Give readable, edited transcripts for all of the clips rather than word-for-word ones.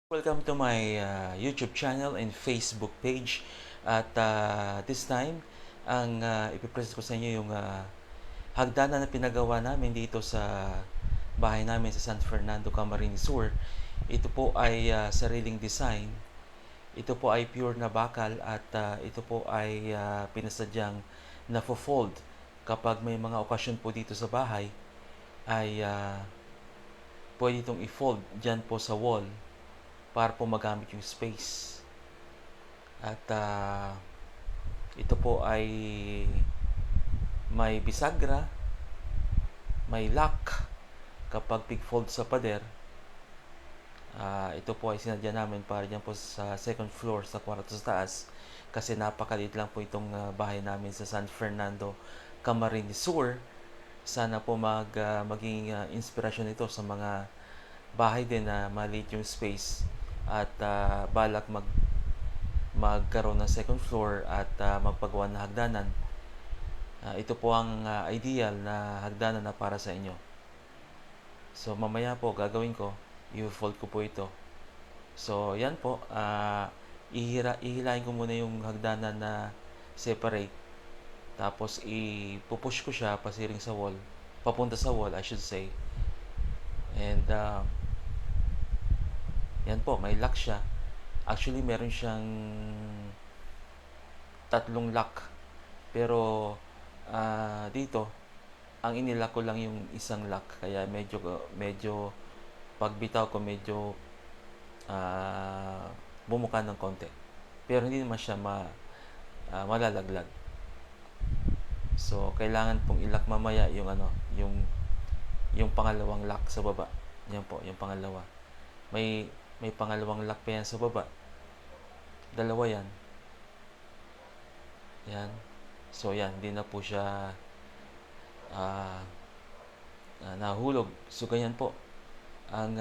Welcome to my YouTube channel and Facebook page. At this time, ang ipipresent ko sa inyo yung hagdanan na pinagawa namin dito sa bahay namin sa San Fernando, Camarines Sur. Ito po ay sariling design. Ito po ay pure na bakal at ito po ay pinasadyang na-fold. Kapag may mga okasyon po dito sa bahay, ay pwede itong i-fold dyan po sa wall para po magamit yung space. At ito po ay may bisagra, may lock kapag pig-fold sa pader. Ito po ay sinadya namin para dyan po sa second floor sa kwarto sa taas kasi napakaliit lang po itong bahay namin sa San Fernando, Camarines Sur. Sana po maging inspirasyon ito sa mga bahay din na maliit yung space at balak magkaroon ng second floor at magpagawa ng hagdanan. Ito po ang ideal na hagdanan na para sa inyo. So mamaya po gagawin ko, i-fold ko po ito. So yan po, ihilahin ko muna yung hagdanan na separate. Tapos ipupush ko siya pasiring sa wall, papunta sa wall I should say. And yan po, may lock siya. Actually meron siyang tatlong lock. Pero dito ang inilock ko lang yung isang lock kaya medyo pagbitaw ko medyo bumuka ng konti. Pero hindi naman siya malalaglag. So kailangan pong i-lock mamaya yung yung pangalawang lock sa baba. Yan po, yung pangalawa. May pangalawang lock pa yan sa baba. Dalawa yan. Yan. So yan, hindi na po siya nahulog. So ganyan po ang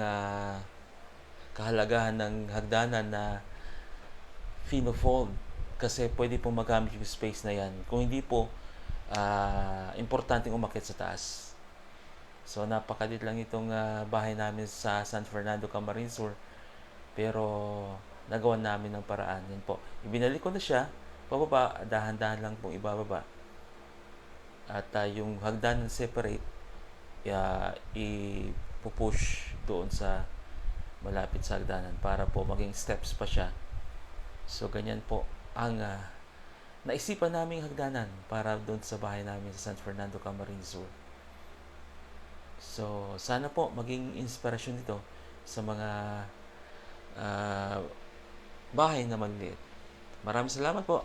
kahalagahan ng hagdanan na fino-fold kasi pwede po magamit yung space na yan. Kung hindi po, importanteng umakyat sa taas. So napakaliit lang itong bahay namin sa San Fernando, Camarines Sur. Pero nagawa namin ng paraan. Yan po. Ibinalik ko na siya pababa, dahan-dahan lang pong ibababa. At yung hagdanan separate, ipupush doon sa malapit sa hagdanan para po maging steps pa siya. So ganyan po ang naisipan naming hagdanan para doon sa bahay namin sa San Fernando, Camarines Sur. So sana po maging inspirasyon ito sa mga bahay na maliit. Maraming salamat po.